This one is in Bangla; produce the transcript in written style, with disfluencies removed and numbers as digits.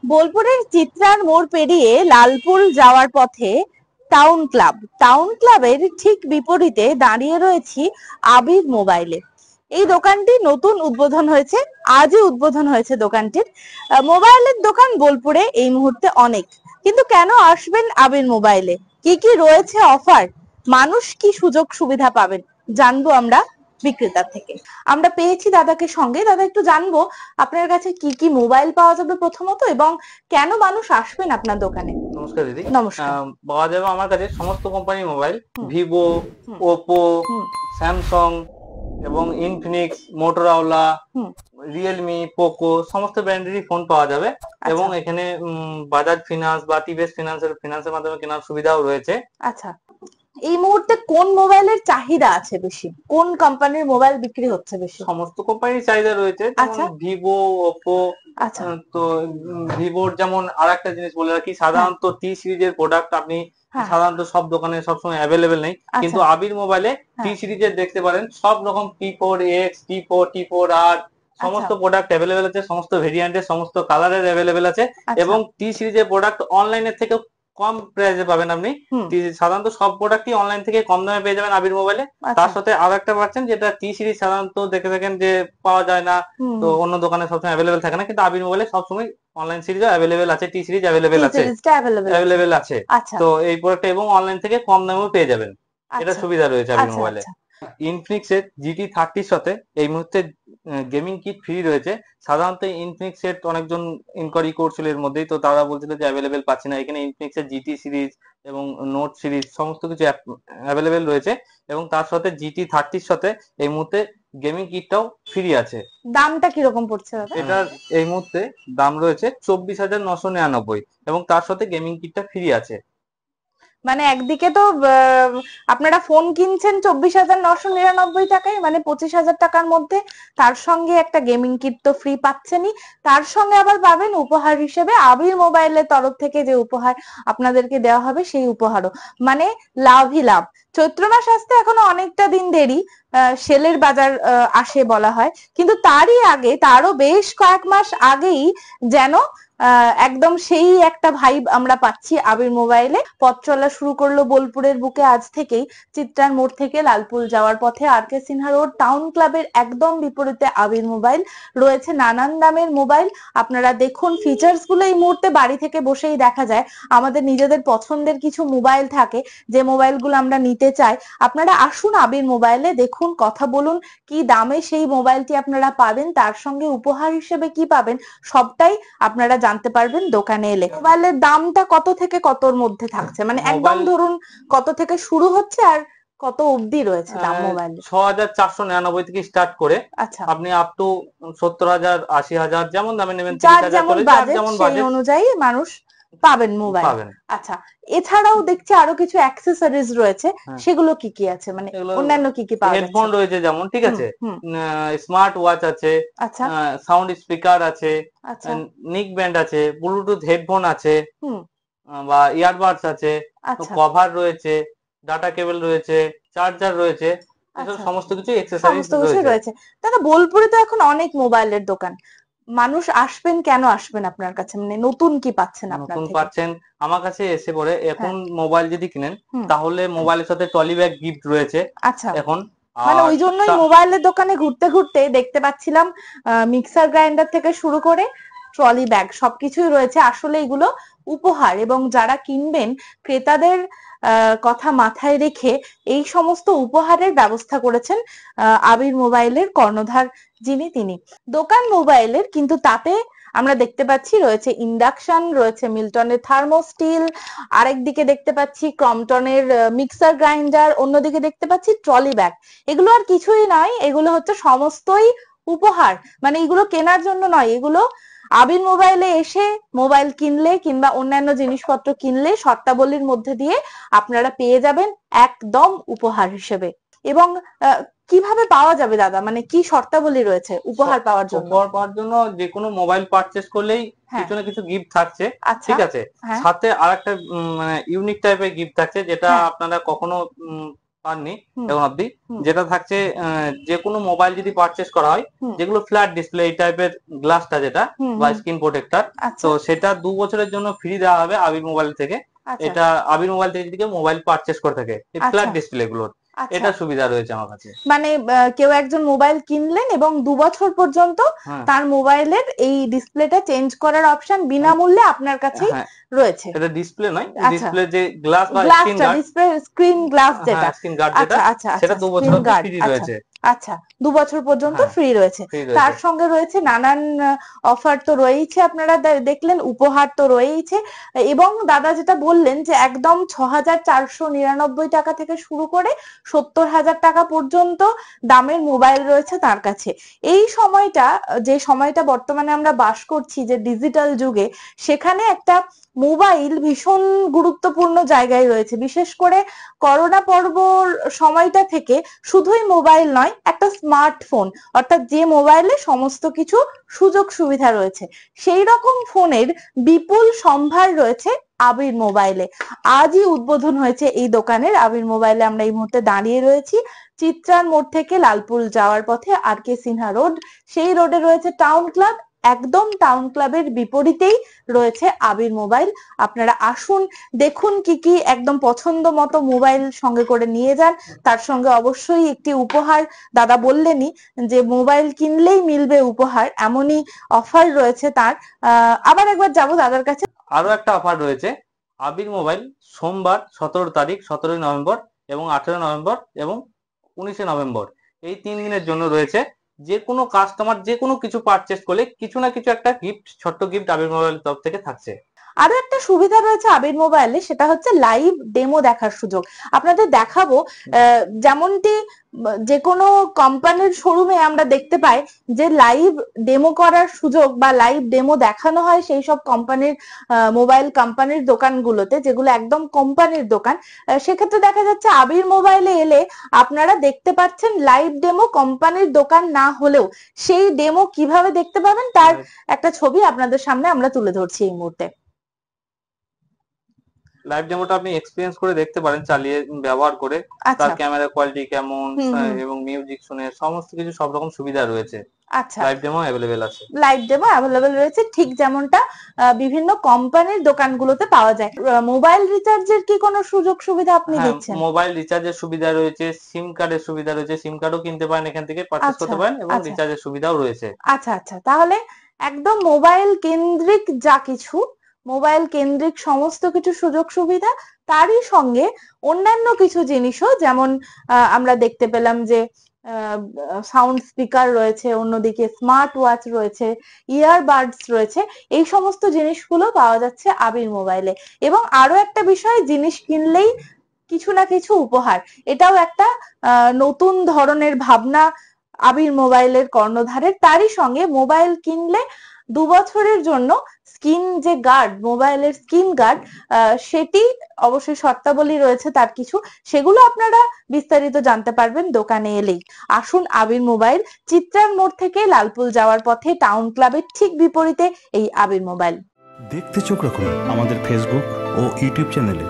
বোলপুরের চিত্রার মোড় পেরিয়ে লালপুর যাওয়ার পথে টাউন ক্লাবের ঠিক বিপরীতে দাঁড়িয়ে রয়েছি আবির মোবাইলে। এই দোকানটি নতুন উদ্বোধন হয়েছে, আজই উদ্বোধন হয়েছে দোকানটির। মোবাইলের দোকান বোলপুরে এই মুহূর্তে অনেক, কিন্তু কেন আসবেন আবির মোবাইলে, কি কি রয়েছে অফার, মানুষ কি সুযোগ সুবিধা পাবেন, জানবো আমরা বিক্রেতার থেকে। আমরা পেয়েছি দাদাকে সঙ্গে। দাদা, একটু জানবো আপনার কাছে কি কি মোবাইল পাওয়া যাবে প্রথমত, এবং কেন মানুষ আসবেন আপনার দোকানে। নমস্কার দিদি। নমস্কার। পাওয়া যাবে আমার কাছে সমস্ত কোম্পানির মোবাইল, ভিভো, ওপো, স্যামসাং এবং ইনফিনিক্স, মোটরোলা, রিয়েলমি, পোকো সমস্ত ব্র্যান্ডেরই ফোন পাওয়া যাবে। এবং এখানে বাজাজ ফিনান্স বা টিভিএস ফিনান্সের মাধ্যমে কেনার সুবিধাও রয়েছে। আচ্ছা, এই মুহূর্তে কোন মোবাইলের চাহিদা আছে বেশি, কোন কোম্পানির মোবাইল বিক্রি হচ্ছে বেশি? সমস্ত কোম্পানির চাহিদা রয়েছে, যেমন ভিভো, ওপো। তো ভিভোর যেমন আরেকটা জিনিস বলে রাখি, সাধারণত টি সিরিজের প্রোডাক্ট আপনি সাধারণত সব দোকানে সবসময় অ্যাভেলেবেল নেই, কিন্তু আবির মোবাইলে টি সিরিজের দেখতে পারেন সব রকম T4X, T4, T4R সমস্ত প্রোডাক্ট অ্যাভেলেবেল আছে, সমস্ত ভেরিয়েন্টের সমস্ত কালারের অ্যাভেলেবেল আছে। এবং টি সিরিজের প্রোডাক্ট অনলাইনের থেকে কম প্রাইসে পাবেন আপনি। সাধারণত সব প্রোডাক্টই অনলাইন থেকে কম দামে পেয়ে যাবেন আবির মোবাইলে। তার সাথে আরো একটা পাচ্ছেন, যেটা টি সিরিজ সাধারণত দেখে থাকেন যে পাওয়া যায় না, তো অন্য দোকানে সবসময় অ্যাভেলেবেল থাকে না, কিন্তু আবির মোবাইলে সবসময় অনলাইন সিরিজও অ্যাভেলেবেল আছে, টি সিরিজ অ্যাভেলেবেল আছে। তো এই প্রোডাক্ট এবং অনলাইন থেকে কম দামেও পেয়ে যাবেন, এটা সুবিধা রয়েছে আবির মোবাইলে। ইনফিনিক্স এর GT30 সাথে এই মুহূর্তে গেমিং কিট ফ্রি রয়েছে। সাধারণত ইনফিনিক্স এর অনেকজন ইনকোয়ারি করছিল এর মধ্যেই, তো তারা বলছিল যে অ্যাভেলেবেল পাচ্ছি না। এখানে ইনফিনিক্স এর GT সিরিজ এবং নোট সিরিজ সমস্ত কিছু অ্যাভেলেবেল রয়েছে, এবং তার সাথে GT30 সাথে এই মুহূর্তে গেমিং কিটটাও ফ্রি আছে। দামটা কিরকম পড়ছে দাদা? এটার এই মুহূর্তে দাম রয়েছে 24,999, এবং তার সাথে গেমিং কিটটা ফ্রি আছে। মানে একদিকে তো আপনারা ফোন কিনছেন 24,999 টাকায়, মানে 25,000 টাকার মধ্যে, তার সঙ্গে একটা গেমিং কিট তো ফ্রি পাচ্ছেনই, তার সঙ্গে আবার পাবেন উপহার হিসেবে আবির মোবাইলের তরফ থেকে যে উপহার আপনাদেরকে দেওয়া হবে সেই উপহারও। মানে লাভই লাভ। চৈত্র মাস আসতে এখনো অনেকটা দিন দেরি, সেলের বাজার আসে বলা হয়, কিন্তু তারই আগে, তারও বেশ কয়েক মাস আগেই যেন একদম সেই একটা ভাইব আমরা পাচ্ছি আবির মোবাইলে। পথ চলা শুরু করলো বোলপুরের বুকে আজ থেকেই। চিত্রার মোড় থেকে লালপুর যাওয়ার পথে RK সিনহা রোড টাউন ক্লাবের একদম বিপরীতে আবির মোবাইল রয়েছে। নানান দামের মোবাইল, আপনারা দেখুন ফিচার্স গুলো এই মুহূর্তে বাড়ি থেকে বসেই দেখা যায়। আমাদের নিজেদের পছন্দের কিছু মোবাইল থাকে, যে মোবাইলগুলো আমরা নিতে চাই। আপনারা আসুন আবির মোবাইলে, দেখুন, কথা বলুন, কি দামে সেই মোবাইলটি আপনারা পাবেন, তার সঙ্গে উপহার হিসেবে কি পাবেন, সবটাই আপনারা জানতে পারবেন দোকানে এলে। মোবাইলের দামটা কত থেকে কতর মধ্যে থাকছে, মানে একদম ধরুন কত থেকে শুরু হচ্ছে আর কত অবধি রয়েছে দাম মোবাইল? 6,499 থেকে স্টার্ট করে আপনি আপ টু 70,000, 80,000 যেমন দামে নেবেন, যার যেমন বাজেট অনুযায়ী মানুষ পাবেন মোবাইল। আচ্ছা, এছাড়াও দেখছি আরো কিছু অ্যাক্সেসরিজ রয়েছে, সেগুলো কি কি আছে, মানে অন্যান্য কি কি পাওয়া যাচ্ছে? হেডফোন রয়েছে যেমন, ঠিক আছে, স্মার্ট ওয়াচ আছে, সাউন্ড স্পিকার আছে, নিক ব্যান্ড আছে, ব্লুটুথ হেডফোন আছে, বা ইয়ারবাডস আছে, কভার রয়েছে, ডাটা কেবল রয়েছে, চার্জার রয়েছে, এসব সমস্ত কিছু অ্যাকসেসরিজ রয়েছে। দাদা, বোলপুরে তো এখন অনেক মোবাইলের দোকান, মানুষ আসবেন, কেন আসবেন আপনার কাছে, মানে নতুন কি পাচ্ছেন আপনার থেকে? নতুন পাচ্ছেন আমার কাছে এসে পরে। এখন মোবাইল যদি কিনেন তাহলে মোবাইলের সাথে ট্রলি ব্যাগ গিফট রয়েছে এখন। মানে ওই জন্যই মোবাইলের দোকানে ঘুরতে ঘুরতে দেখতে পাচ্ছিলাম মিক্সার গ্রাইন্ডার থেকে শুরু করে ট্রলি ব্যাগ সবকিছুই রয়েছে। আসলে এগুলো উপহার, এবং যারা কিনবেন ক্রেতাদের কথা মাথায় রেখে এই সমস্ত উপহারের ব্যবস্থা করেছেন আবির মোবাইলের কর্ণধার যিনি, তিনি। দোকান মোবাইলের, কিন্তু তাতে আমরা দেখতে পাচ্ছি রয়েছে ইন্ডাকশন, রয়েছে মিল্টনের থার্মোস্টিল, আরেকদিকে দেখতে পাচ্ছি ক্রম্পটনের মিক্সার গ্রাইন্ডার, অন্যদিকে দেখতে পাচ্ছি ট্রলি ব্যাগ। এগুলো আর কিছুই নয়, এগুলো হচ্ছে সমস্তই উপহার। মানে এগুলো কেনার জন্য নয়, এগুলো আবির মোবাইলে এসে মোবাইল কিনলে কিংবা অন্যান্য জিনিসপত্র কিনলে শর্তাবলীর মধ্যে দিয়ে আপনারা পেয়ে যাবেন একদম উপহার হিসেবে। এবং কিভাবে পাওয়া যাবে দাদা, মানে কি শর্তাবলী রয়েছে উপহার পাওয়ার জন্য? উপহার পাওয়ার জন্য যে কোনো মোবাইল পারচেজ করলেই কিছু না কিছু গিফট থাকছে, ঠিক আছে। সাথে আরেকটা মানে ইউনিক টাইপের গিফট থাকছে, যেটা আপনারা কখনো পাননি এখন অব্দি। যেটা থাকছে যে কোনো মোবাইল যদি পারচেস করা হয়, যেগুলো ফ্ল্যাট ডিসপ্লে এই টাইপের গ্লাসটা যেটা বা স্ক্রিন প্রোটেক্টর, তো সেটা 2 বছরের জন্য ফ্রি দেওয়া হবে আবির মোবাইল থেকে। এটা আবির মোবাইল থেকে যদি কেউ মোবাইল পারচেস করে থাকে এই ফ্ল্যাট ডিসপ্লে গুলোর, এটা সুবিধা রয়েছে আমার কাছে। মানে কেউ একজন মোবাইল কিনলেন এবং 2 বছর পর্যন্ত তার মোবাইলের এই ডিসপ্লেটা চেঞ্জ করার অপশন বিনামূল্যে আপনার কাছে রয়েছে। এটা ডিসপ্লে নয়, ডিসপ্লে যে গ্লাস বা স্ক্রিন গ্লাস যেটা, স্ক্রিন গার্ড যেটা, সেটা 2 বছর ফ্রি রয়েছে। আচ্ছা, 2 বছর পর্যন্ত ফ্রি রয়েছে। তার সঙ্গে রয়েছে নানান অফার তো রয়েছে, আপনারা দেখলেন, উপহার তো রয়েছে। এবং দাদা যেটা বললেন যে একদম 6,499 টাকা থেকে শুরু করে 70,000 টাকা পর্যন্ত দামের মোবাইল রয়েছে তার কাছে। এই সময়টা, যে সময়টা বর্তমানে আমরা বাস করছি, যে ডিজিটাল যুগে, সেখানে একটা মোবাইল ভীষণ গুরুত্বপূর্ণ জায়গায় রয়েছে। বিশেষ করে করোনা পর্বর সময়টা থেকে শুধুই মোবাইল নয়, একটা স্মার্টফোন, অর্থাৎ যে মোবাইলে সমস্ত কিছু সুযোগ সুবিধা রয়েছে, সেই রকম ফোনের বিপুল সম্ভার রয়েছে আবির মোবাইলে। আজই উদ্বোধন হয়েছে এই দোকানের। আবির মোবাইলে আমরা এই মুহূর্তে দাঁড়িয়ে রয়েছি চিত্রার মোড় থেকে লালপুর যাওয়ার পথে, আর কে সিনহা রোড, সেই রোডে রয়েছে টাউন ক্লাব। একদম টাউন ক্লাবের বিপরীতেই রয়েছে আবির মোবাইল। আপনারা আসুন, দেখুন কি কি একদম পছন্দ মতো মোবাইল সঙ্গে করে নিয়ে যান। তার সঙ্গে অবশ্যই একটি উপহার, দাদা বললেনই যে মোবাইল কিনলেই মিলবে উপহার, এমনই অফার রয়েছে তার। আবার একবার যাবো দাদার কাছে। আরো একটা অফার রয়েছে আবির মোবাইল সোমবার 17 তারিখ, 17 নভেম্বর এবং 18 নভেম্বর এবং 19 নভেম্বর, এই 3 দিনের জন্য রয়েছে। যে কোনো কাস্টমার যে কোনো কিছু পারচেস করলে কিছু না কিছু একটা গিফট, ছোট্ট গিফট আবির মোবাইলের তরফ থেকে থাকছে। আরো একটা সুবিধা রয়েছে আবির মোবাইলে, সেটা হচ্ছে লাইভ ডেমো দেখার সুযোগ। আপনাদের দেখাবো, যেমনটি যে কোনো কোম্পানির শোরুমে আমরা দেখতে পাই যে লাইভ ডেমো করার সুযোগ বা লাইভ ডেমো দেখানো হয় সেই সব কোম্পানির, মোবাইল কোম্পানির দোকানগুলোতে, যেগুলো একদম কোম্পানির দোকান। সেক্ষেত্রে দেখা যাচ্ছে আবির মোবাইলে এলে আপনারা দেখতে পাচ্ছেন লাইভ ডেমো, কোম্পানির দোকান না হলেও সেই ডেমো কিভাবে দেখতে পাবেন তার একটা ছবি আপনাদের সামনে আমরা তুলে ধরছি এই মুহূর্তে। লাইভ ডেমোটা আপনি এক্সপেরিয়েন্স করে দেখতে পারেন, চালিয়ে ব্যবহার করে, তার ক্যামেরা কোয়ালিটি কেমন এবং মিউজিক শুনে সমস্ত কিছু সব রকম সুবিধা রয়েছে। আচ্ছা, লাইভ ডেমো अवेलेबल আছে। লাইভ ডেমো अवेलेबल রয়েছে, ঠিক যেমনটা বিভিন্ন কোম্পানির দোকানগুলোতে পাওয়া যায়। মোবাইল রিচার্জের কি কোনো সুযোগ সুবিধা আপনি দিচ্ছেন? মোবাইল রিচার্জের সুবিধা রয়েছে, সিম কার্ডের সুবিধা রয়েছে, সিম কার্ডও কিনতে পারেন এখান থেকে, পারচেজ করতে পারেন, এবং রিচার্জের সুবিধাও রয়েছে। আচ্ছা আচ্ছা, তাহলে একদম মোবাইল কেন্দ্রিক যা কিছু, মোবাইল কেন্দ্রিক সমস্ত কিছু সুযোগ সুবিধা, তারই সঙ্গে অন্যান্য কিছু জিনিসও, যেমন আমরা দেখতে পেলাম যে সাউন্ড স্পিকার রয়েছে, অন্যদিকে স্মার্ট ওয়াচ রয়েছে, ইয়ারবাডস রয়েছে, এই সমস্ত জিনিসগুলো পাওয়া যাচ্ছে আবির মোবাইলে। এবং আরো একটা বিষয়, জিনিস কিনলেই কিছু না কিছু উপহার, এটাও একটা নতুন ধরনের ভাবনা আবির মোবাইলের কর্ণধারের। তারই সঙ্গে মোবাইল কিনলে 2 বছরের জন্য স্ক্রিন যে গার্ড, মোবাইলের স্ক্রিন গার্ড, সেটি অবশ্যই শর্তাবলী রয়েছে তার কিছু, সেগুলো আপনারা বিস্তারিত জানতে পারবেন দোকানে এলেই। আসুন আবির মোবাইল, চিত্রার মোড় থেকে লালপুর যাওয়ার পথে টাউন ক্লাবের ঠিক বিপরীতে এই আবির মোবাইল। দেখতে চোখ রাখুন আমাদের ফেসবুক ও ইউটিউব চ্যানেলে।